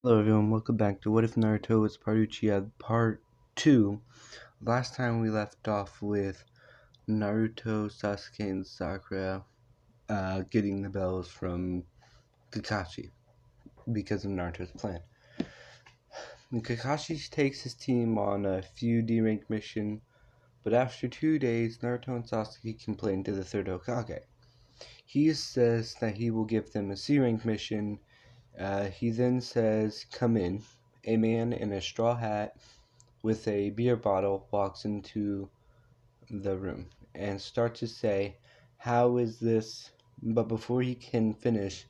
Hello everyone, welcome back to What If Naruto was part Uchiha part 2. Last time we left off with Naruto, Sasuke, and Sakura getting the bells from Kakashi because of Naruto's plan. And Kakashi takes his team on a few D-rank mission, but after 2 days, Naruto and Sasuke complain to the third Hokage. He says that he will give them a C-rank mission. He then says, "Come in." A man in a straw hat with a beer bottle walks into the room and starts to say, "How is this?" But before he can finish,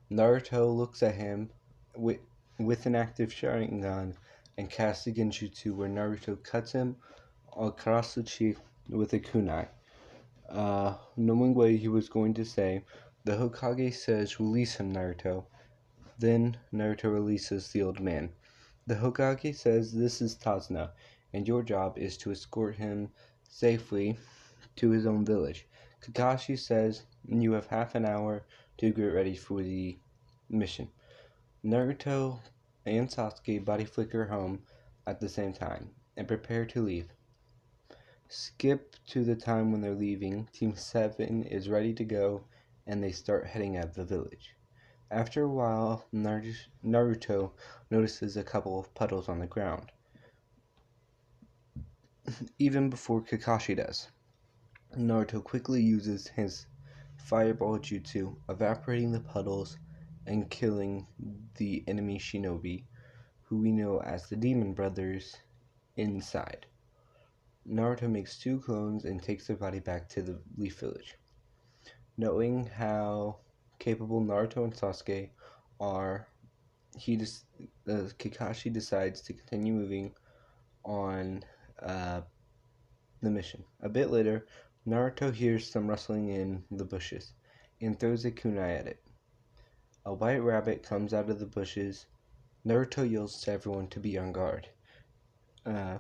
Naruto looks at him with, with an active Sharingan and casts a genjutsu where Naruto cuts him across the cheek with a kunai. Knowing what he was going to say, the Hokage says, "Release him, Naruto." Then Naruto releases the old man. The Hokage says, "This is Tazuna, and your job is to escort him safely to his own village." Kakashi says, "You have half an hour to get ready for the mission." Naruto and Sasuke body flicker home at the same time and prepare to leave. Skip to the time when they're leaving. Team 7 is ready to go, and they start heading out of the village. After a while, Naruto notices a couple of puddles on the ground, even before Kakashi does. Naruto quickly uses his fireball jutsu, evaporating the puddles and killing the enemy shinobi, who we know as the Demon Brothers, inside. Naruto makes 2 clones and takes their body back to the Leaf Village. Knowing how capable Naruto and Sasuke are, Kakashi decides to continue moving on the mission. A bit later, Naruto hears some rustling in the bushes and throws a kunai at it. A white rabbit comes out of the bushes. Naruto yells to everyone to be on guard. Uh,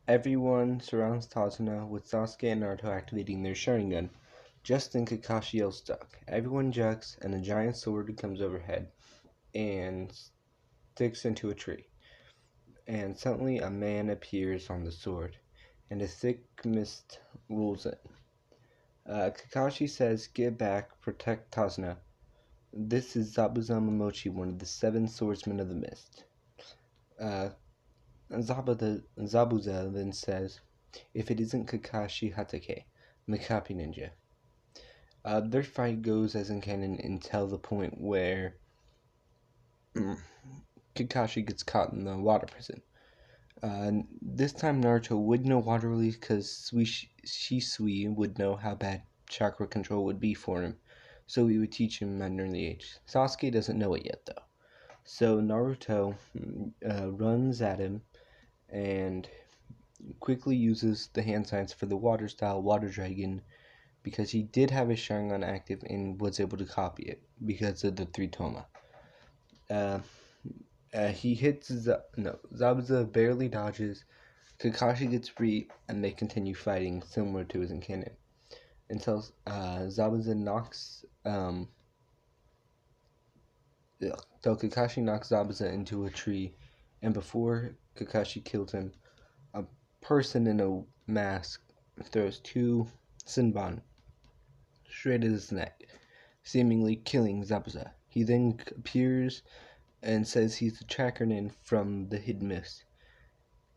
Everyone surrounds Tazuna with Sasuke and Naruto activating their Sharingan. Just then Kakashi yells duck. Everyone ducks and a giant sword comes overhead and sticks into a tree. And suddenly a man appears on the sword, and a thick mist rolls in. Kakashi says, "Get back, protect Tazuna." This is Zabuza Momochi, one of the 7 swordsmen of the mist. Uh, Zabuza then says, "If it isn't Kakashi Hatake, the copy ninja." Their fight goes as in canon until the point where Kakashi gets caught in the water prison. This time Naruto would know water release because Shisui would know how bad chakra control would be for him, so he would teach him at an early age. Sasuke doesn't know it yet though. So Naruto runs at him and quickly uses the hand signs for the water style water dragon because he did have his Sharingan active and was able to copy it because of the 3 Toma. He hits Zabuza barely dodges. Kakashi gets free, and they continue fighting similar to his in canon until Zabuza knocks. So Kakashi knocks Zabuza into a tree, and before Kakashi kills him, a person in a mask throws 2 Senbon straight at his neck, seemingly killing Zabuza. He then appears and says he's the tracker nin from the hidden mist,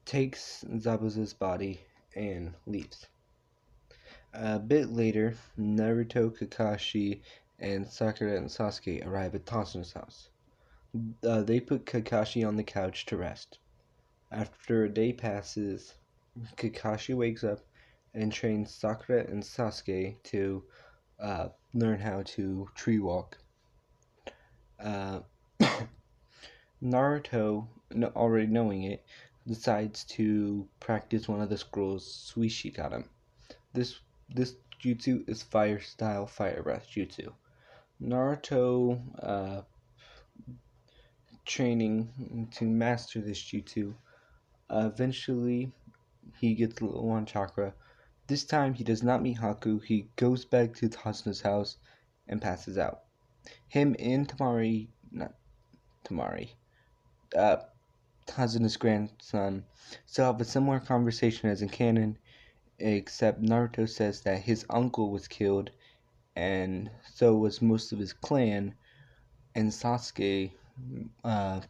takes Zabuza's body, and leaves. A bit later, Naruto, Kakashi, and Sakura and Sasuke arrive at Tasuna's house. They put Kakashi on the couch to rest. After a day passes, Kakashi wakes up and trains Sakura and Sasuke to learn how to tree walk. Uh, Naruto, already knowing it, decides to practice one of the scrolls Suishi got him. This jutsu is fire style fire breath jutsu. Naruto training to master this jutsu. Eventually, he gets low on chakra. This time, he does not meet Haku. He goes back to Tasuna's house and passes out. Him and Tamari, Tamari. Uh, Hazuna's grandson still have a similar conversation as in canon, except Naruto says that his uncle was killed, and so was most of his clan, and Sasuke,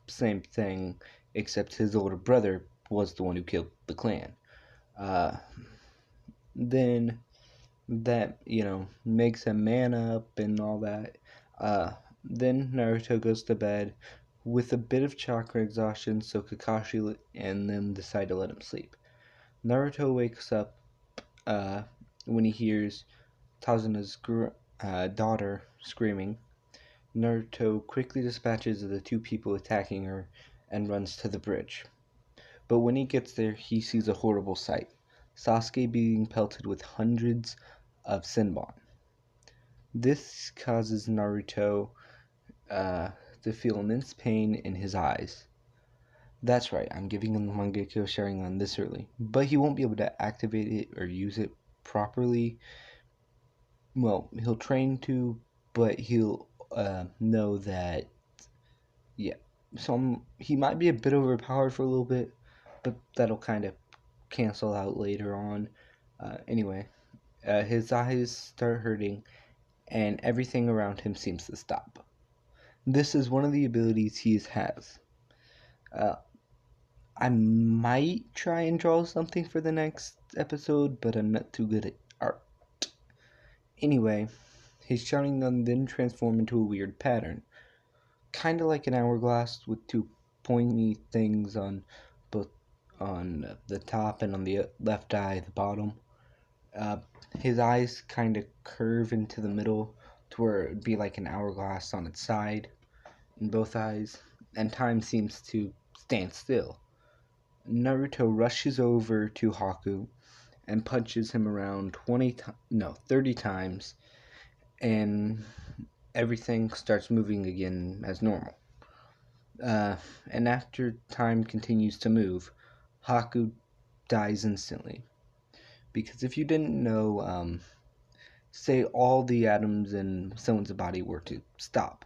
same thing, except his older brother was the one who killed the clan. Uh, then that, makes him man up and all that. Then Naruto goes to bed with a bit of chakra exhaustion, so Kakashi and them decide to let him sleep. Naruto wakes up uh, when he hears Tazuna's daughter screaming. Naruto quickly dispatches the two people attacking her and runs to the bridge. But when he gets there, he sees a horrible sight: Sasuke being pelted with hundreds of Senbon. This causes Naruto uh, to feel immense pain in his eyes. That's right, I'm giving him the Mangekyo Sharingan this early, but he won't be able to activate it or use it properly. Well, he'll train to, but he'll know that, yeah. So he might be a bit overpowered for a little bit, but that'll kind of cancel out later on. Anyway, his eyes start hurting, and everything around him seems to stop. This is one of the abilities he has. Uh, I might try and draw something for the next episode, but I'm not too good at art. Anyway, his Sharingan then transforms into a weird pattern, kind of like an hourglass with two pointy things on both on the top and on the left eye, the bottom. Uh, his eyes kind of curve into the middle to where it'd be like an hourglass on its side in both eyes, and time seems to stand still. Naruto rushes over to Haku and punches him around 30 times, and everything starts moving again as normal. And after time continues to move, Haku dies instantly. Because if you didn't know, say all the atoms in someone's body were to stop,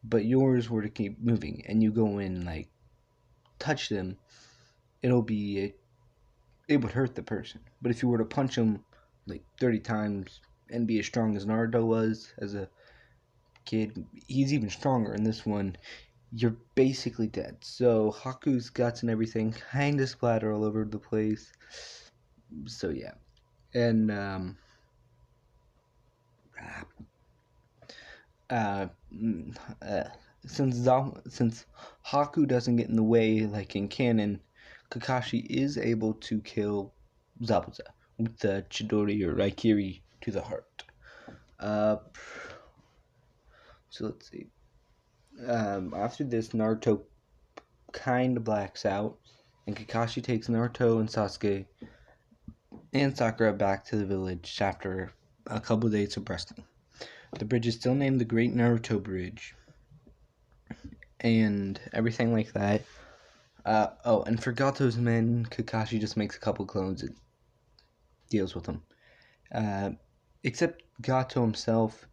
but yours were to keep moving, and you go in, like, touch them, it would hurt the person. But if you were to punch them like 30 times and be as strong as Naruto was as a kid, he's even stronger in this one. You're basically dead. So Haku's guts and everything kind of splatter all over the place. So yeah, and uh, mm, uh, since Haku doesn't get in the way like in canon, Kakashi is able to kill Zabuza with the Chidori or Raikiri to the heart. Uh, so let's see. After this, Naruto kind of blacks out, and Kakashi takes Naruto and Sasuke and Sakura back to the village after a couple days of resting. The bridge is still named the Great Naruto Bridge, and everything like that. And for Gato's men, Kakashi just makes a couple clones and deals with them. Uh, except Gato himself,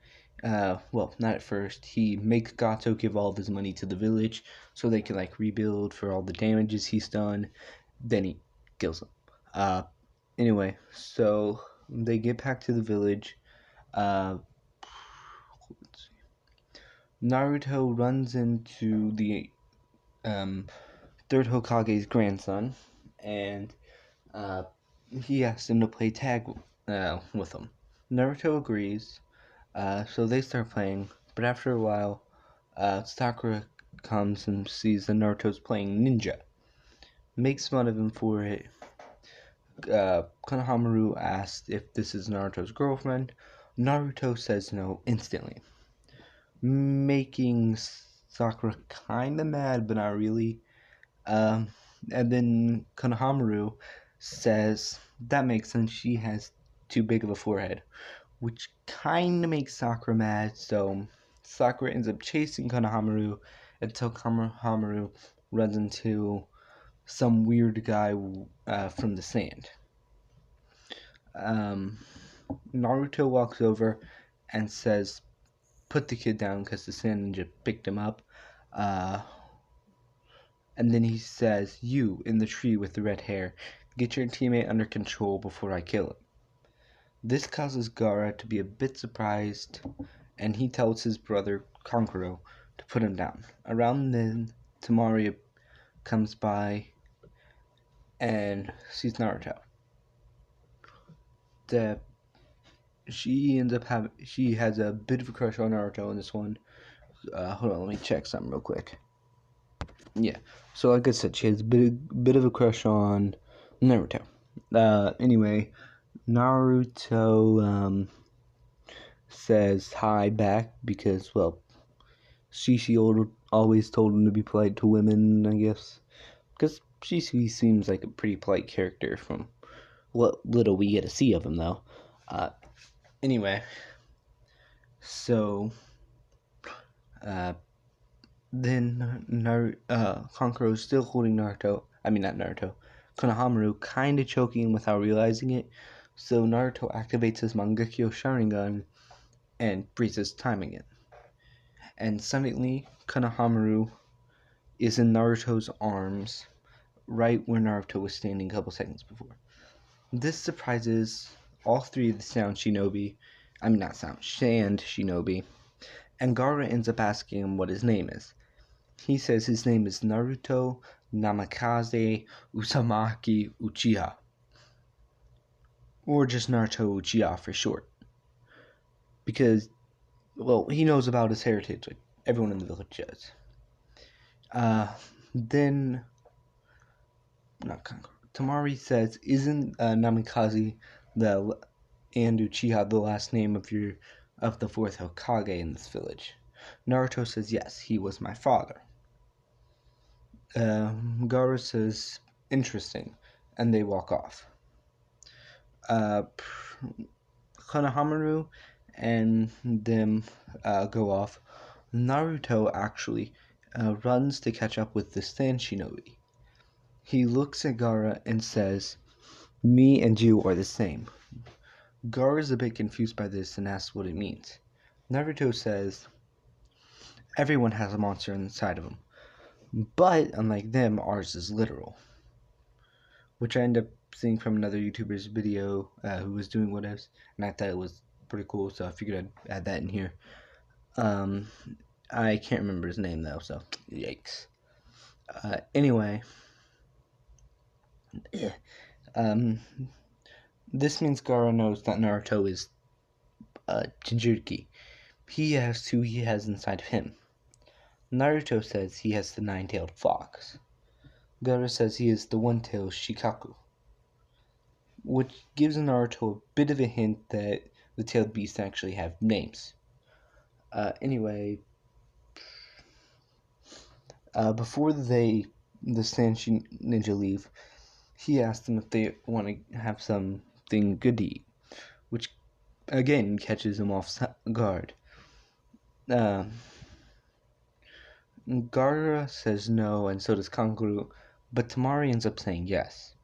not at first. He makes Gato give all of his money to the village so they can like rebuild for all the damages he's done. Then he kills him. Anyway, so they get back to the village. Naruto runs into the third Hokage's grandson, and he asks him to play tag with him. Naruto agrees, so they start playing, but after a while, Sakura comes and sees that Naruto's playing ninja, makes fun of him for it. Konohamaru asks if this is Naruto's girlfriend. Naruto says no instantly, making Sakura kinda mad, but not really. And then Konohamaru says that makes sense, she has too big of a forehead, which kind of makes Sakura mad, so Sakura ends up chasing Konohamaru until Konohamaru runs into some weird guy from the sand. Naruto walks over and says, "Put the kid down," because the sand ninja picked him up. And then he says, "You, in the tree with the red hair, get your teammate under control before I kill him." This causes Gaara to be a bit surprised, and he tells his brother Kankuro to put him down. Around then, Temari comes by and sees Naruto. She has a bit of a crush on Naruto in this one. Hold on, let me check something real quick. Yeah, so like I said, she has a bit of a crush on Naruto. Anyway, Naruto says hi back because, well, Shishi always told him to be polite to women, I guess. Because Shishi seems like a pretty polite character from what little we get to see of him, though. Anyway, so then Kankuro is still holding Naruto. I mean, not Naruto. Konohamaru kind of choking without realizing it. So Naruto activates his Mangekyo Sharingan and freezes time again. And suddenly, Konohamaru is in Naruto's arms, right where Naruto was standing a couple seconds before. This surprises all three of the Sand Shinobi, and Gaara ends up asking him what his name is. He says his name is Naruto Namikaze Uzumaki Uchiha, or just Naruto Uchiha for short, because, well, he knows about his heritage, like everyone in the village does. Then Temari says, "Isn't Namikaze and Uchiha the last name of the fourth Hokage in this village?" Naruto says, "Yes, he was my father." Gaara says, "Interesting," and they walk off. Konohamaru and them go off. Naruto actually runs to catch up with the Sand Shinobi. He looks at Gaara and says, "Me and you are the same." Gaara is a bit confused by this and asks what it means. Naruto says, "Everyone has a monster inside of them, but unlike them, ours is literal." Which I ended up seeing from another YouTuber's video who was doing what else, and I thought it was pretty cool, so I figured I'd add that in here. I can't remember his name though, so yikes. Anyway, this means Gaara knows that Naruto is Jinchuriki. He asks who he has inside of him. Naruto says he has the nine-tailed fox. Gaara says he is the one-tailed Shikaku, which gives Naruto a bit of a hint that the tailed beasts actually have names. Anyway, before the Sand Ninja leave, he asks them if they want to have something good to eat, which again catches him off guard. Gaara says no, and so does Kankuro, but Temari ends up saying yes,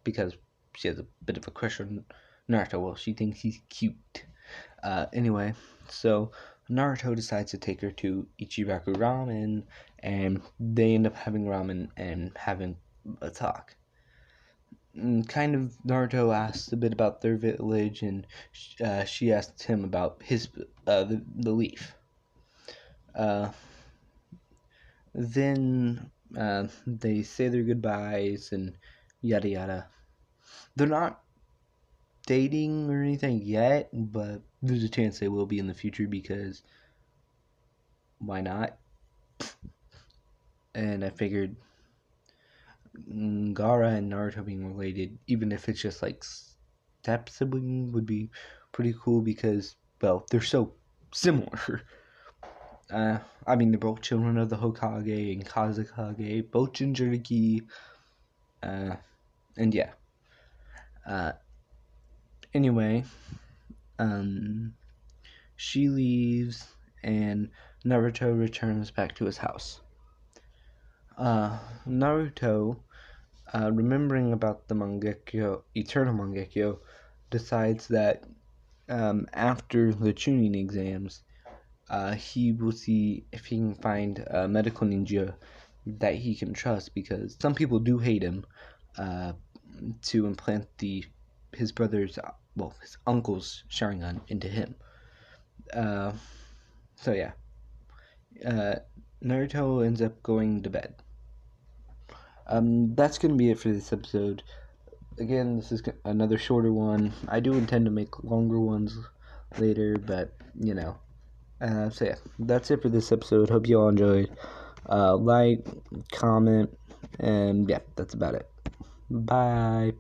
because she has a bit of a crush on Naruto. Well, she thinks he's cute. Anyway, so Naruto decides to take her to Ichiraku Ramen, and they end up having ramen and having a talk. Kind of, Naruto asks a bit about their village, and she asks him about his the leaf. Then they say their goodbyes and yada yada. They're not dating or anything yet, but there's a chance they will be in the future because why not? And I figured Gaara and Naruto being related, even if it's just like step sibling, would be pretty cool because, well, they're so similar. I mean, they're both children of the Hokage and Kazekage, both Jinchuriki, and yeah. Anyway, she leaves and Naruto returns back to his house. Naruto, remembering about the Eternal Mangekyo, decides that after the Chunin exams, he will see if he can find a medical ninja that he can trust, because some people do hate him, to implant his brother's, his uncle's Sharingan into him. Uh, so yeah, uh, Naruto ends up going to bed. That's gonna be it for this episode. Again, this is another shorter one. I do intend to make longer ones later, but you know. So yeah, that's it for this episode. Hope you all enjoyed. Like, comment, and yeah, that's about it. Bye.